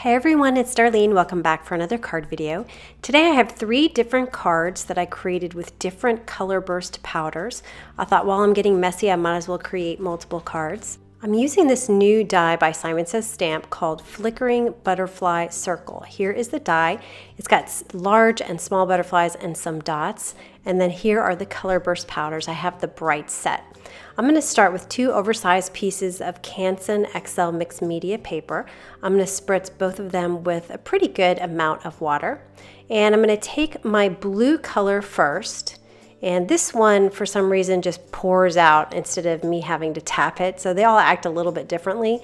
Hi everyone, it's Darlene. Welcome back for another card video. Today I have 3 different cards that I created with different color burst powders. I thought while I'm getting messy, I might as well create multiple cards. I'm using this new die by Simon Says Stamp called Flickering Butterfly Circle. Here is the die. It's got large and small butterflies and some dots. And then here are the color burst powders. I have the bright set. I'm going to start with 2 oversized pieces of Canson XL mixed media paper. I'm going to spritz both of them with a pretty good amount of water. And I'm going to take my blue color first. And this one, for some reason, just pours out instead of me having to tap it. So they all act a little bit differently.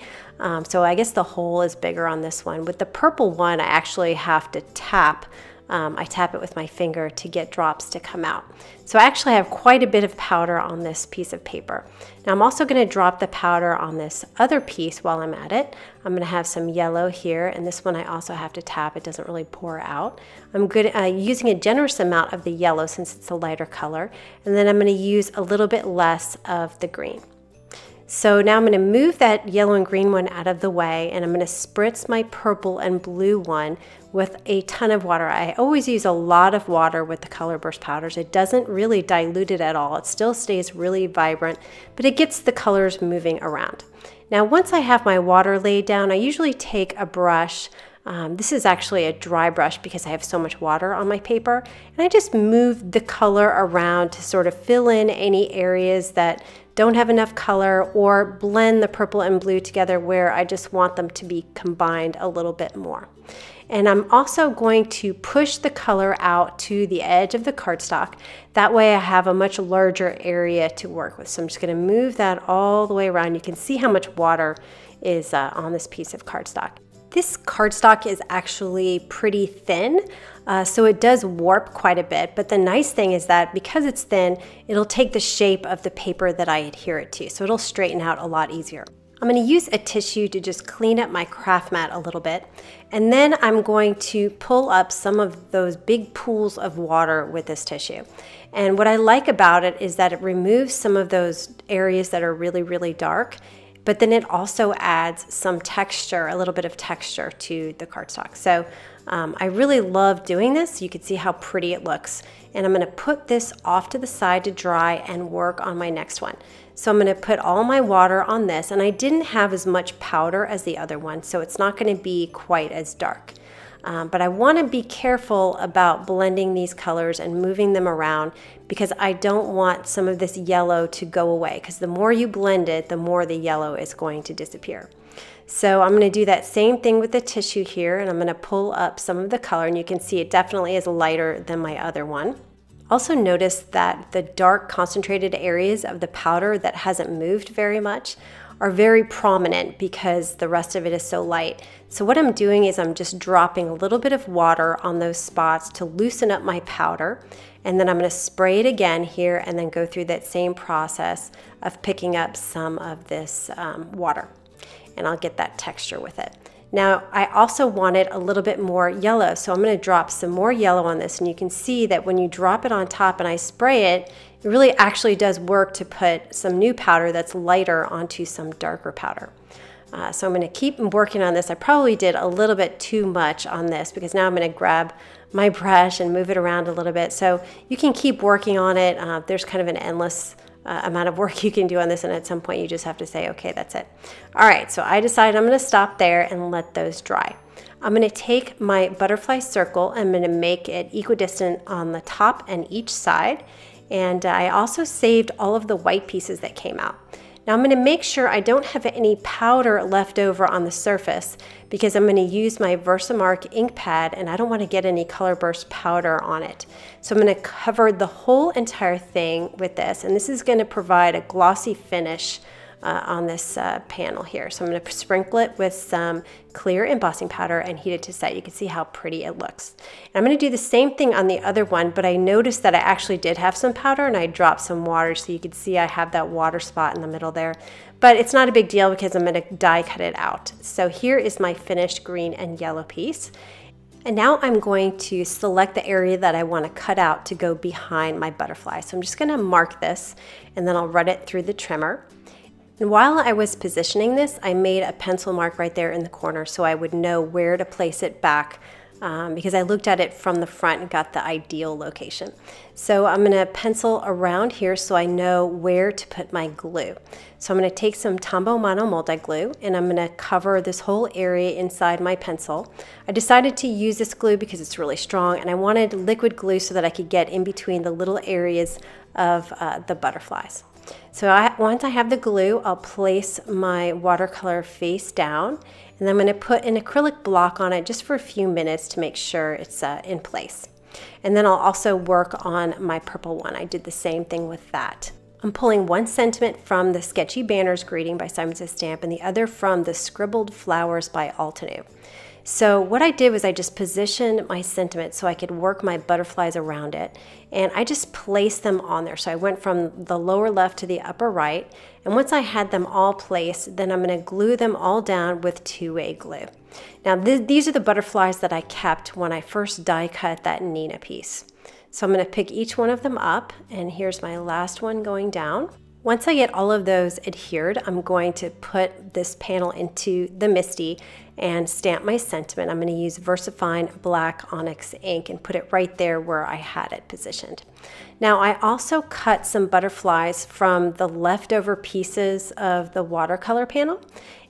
So I guess the hole is bigger on this one. With the purple one, I actually have to tap. I tap it with my finger to get drops to come out. So I actually have quite a bit of powder on this piece of paper. Now I'm also going to drop the powder on this other piece while I'm at it. I'm going to have some yellow here, and this one I also have to tap. It doesn't really pour out. I'm good using a generous amount of the yellow since it's a lighter color, and then I'm going to use a little bit less of the green. So now I'm going to move that yellow and green one out of the way, and I'm going to spritz my purple and blue one with a ton of water. I always use a lot of water with the color burst powders. It doesn't really dilute it at all. It still stays really vibrant, but it gets the colors moving around. Now once I have my water laid down, I usually take a brush. This is actually a dry brush because I have so much water on my paper, and I just move the color around to sort of fill in any areas that don't have enough color, or blend the purple and blue together where I just want them to be combined a little bit more. And I'm also going to push the color out to the edge of the cardstock. That way I have a much larger area to work with. So I'm just going to move that all the way around. You can see how much water is on this piece of cardstock. This cardstock is actually pretty thin, so it does warp quite a bit, but the nice thing is that because it's thin, it'll take the shape of the paper that I adhere it to, so it'll straighten out a lot easier. I'm going to use a tissue to just clean up my craft mat a little bit, and then I'm going to pull up some of those big pools of water with this tissue. And what I like about it is that it removes some of those areas that are really, really dark, but then it also adds some texture, a little bit of texture to the cardstock. So I really love doing this. You can see how pretty it looks. And I'm going to put this off to the side to dry and work on my next one. So I'm going to put all my water on this, and I didn't have as much powder as the other one, so it's not going to be quite as dark. But I want to be careful about blending these colors and moving them around because I don't want some of this yellow to go away, because the more you blend it, the more the yellow is going to disappear. So I'm going to do that same thing with the tissue here, and I'm going to pull up some of the color, and you can see it definitely is lighter than my other one. Also notice that the dark concentrated areas of the powder that hasn't moved very much are very prominent because the rest of it is so light. So what I'm doing is I'm just dropping a little bit of water on those spots to loosen up my powder, and then I'm going to spray it again here and then go through that same process of picking up some of this water, and I'll get that texture with it. Now I also wanted a little bit more yellow, so I'm going to drop some more yellow on this, and you can see that when you drop it on top and I spray it, it really actually does work to put some new powder that's lighter onto some darker powder. So I'm going to keep working on this. I probably did a little bit too much on this because now I'm going to grab my brush and move it around a little bit. So you can keep working on it. There's kind of an endless amount of work you can do on this, and at some point you just have to say, okay, that's it. All right, so I decided I'm going to stop there and let those dry. I'm going to take my butterfly circle and I'm going to make it equidistant on the top and each side. And I also saved all of the white pieces that came out. Now I'm going to make sure I don't have any powder left over on the surface because I'm going to use my Versamark ink pad, and I don't want to get any color burst powder on it. So I'm going to cover the whole entire thing with this, and this is going to provide a glossy finish on this panel here. So I'm going to sprinkle it with some clear embossing powder and heat it to set. You can see how pretty it looks. And I'm going to do the same thing on the other one, but I noticed that I actually did have some powder and I dropped some water, so you can see I have that water spot in the middle there. But it's not a big deal because I'm going to die cut it out. So here is my finished green and yellow piece. And now I'm going to select the area that I want to cut out to go behind my butterfly. So I'm just going to mark this, and then I'll run it through the trimmer. And while I was positioning this, I made a pencil mark right there in the corner so I would know where to place it back because I looked at it from the front and got the ideal location. So I'm going to pencil around here so I know where to put my glue. So I'm going to take some Tombow Mono multi-glue and I'm going to cover this whole area inside my pencil. I decided to use this glue because it's really strong and I wanted liquid glue so that I could get in between the little areas of the butterflies. So once I have the glue, I'll place my watercolor face down and I'm going to put an acrylic block on it just for a few minutes to make sure it's in place. And then I'll also work on my purple one. I did the same thing with that. I'm pulling one sentiment from the Sketchy Banners greeting by Simon Says Stamp and the other from the Scribbled Flowers by Altenew. So what I did was I just positioned my sentiment so I could work my butterflies around it, and I just placed them on there. So I went from the lower left to the upper right, and once I had them all placed, then I'm going to glue them all down with 2A glue. Now these are the butterflies that I kept when I first die cut that Neenah piece. So I'm going to pick each one of them up, and here's my last one going down. Once I get all of those adhered, I'm going to put this panel into the MISTI and stamp my sentiment. I'm going to use VersaFine Black Onyx ink and put it right there where I had it positioned. Now I also cut some butterflies from the leftover pieces of the watercolor panel.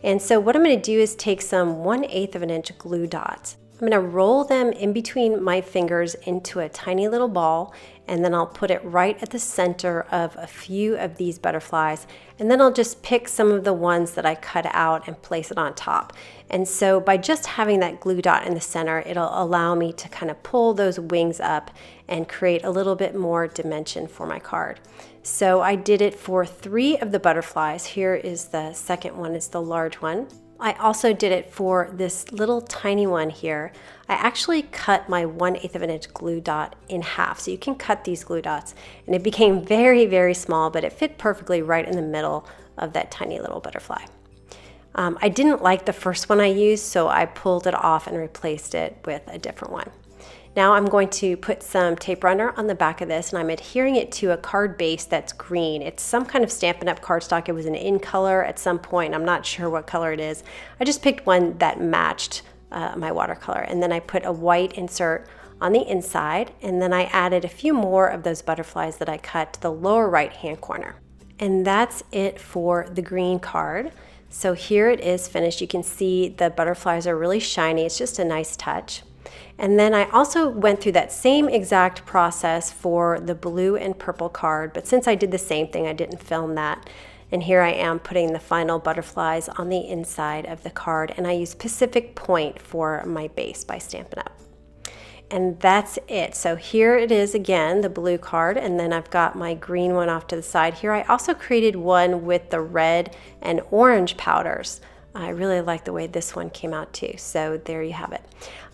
And so what I'm going to do is take some 1/8 of an inch glue dots. I'm going to roll them in between my fingers into a tiny little ball, and then I'll put it right at the center of a few of these butterflies, and then I'll just pick some of the ones that I cut out and place it on top. And so by just having that glue dot in the center, it'll allow me to kind of pull those wings up and create a little bit more dimension for my card. So I did it for 3 of the butterflies. Here is the second one, is the large one. I also did it for this little tiny one here. I actually cut my 1/8 of an inch glue dot in half. So you can cut these glue dots, and it became very, very small, but it fit perfectly right in the middle of that tiny little butterfly. I didn't like the first one I used, so I pulled it off and replaced it with a different one. Now I'm going to put some tape runner on the back of this, and I'm adhering it to a card base that's green. It's some kind of Stampin' Up! Cardstock. It was an in color at some point. I'm not sure what color it is. I just picked one that matched my watercolor, and then I put a white insert on the inside, and then I added a few more of those butterflies that I cut to the lower right hand corner. And that's it for the green card. So here it is finished. You can see the butterflies are really shiny. It's just a nice touch. And then I also went through that same exact process for the blue and purple card, but since I did the same thing, I didn't film that. And here I am putting the final butterflies on the inside of the card, and I use Pacific Point for my base by Stampin' Up! And that's it. So here it is again, the blue card, and then I've got my green one off to the side here. I also created one with the red and orange powders. I really like the way this one came out too. So there you have it.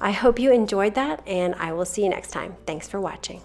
I hope you enjoyed that, and I will see you next time. Thanks for watching.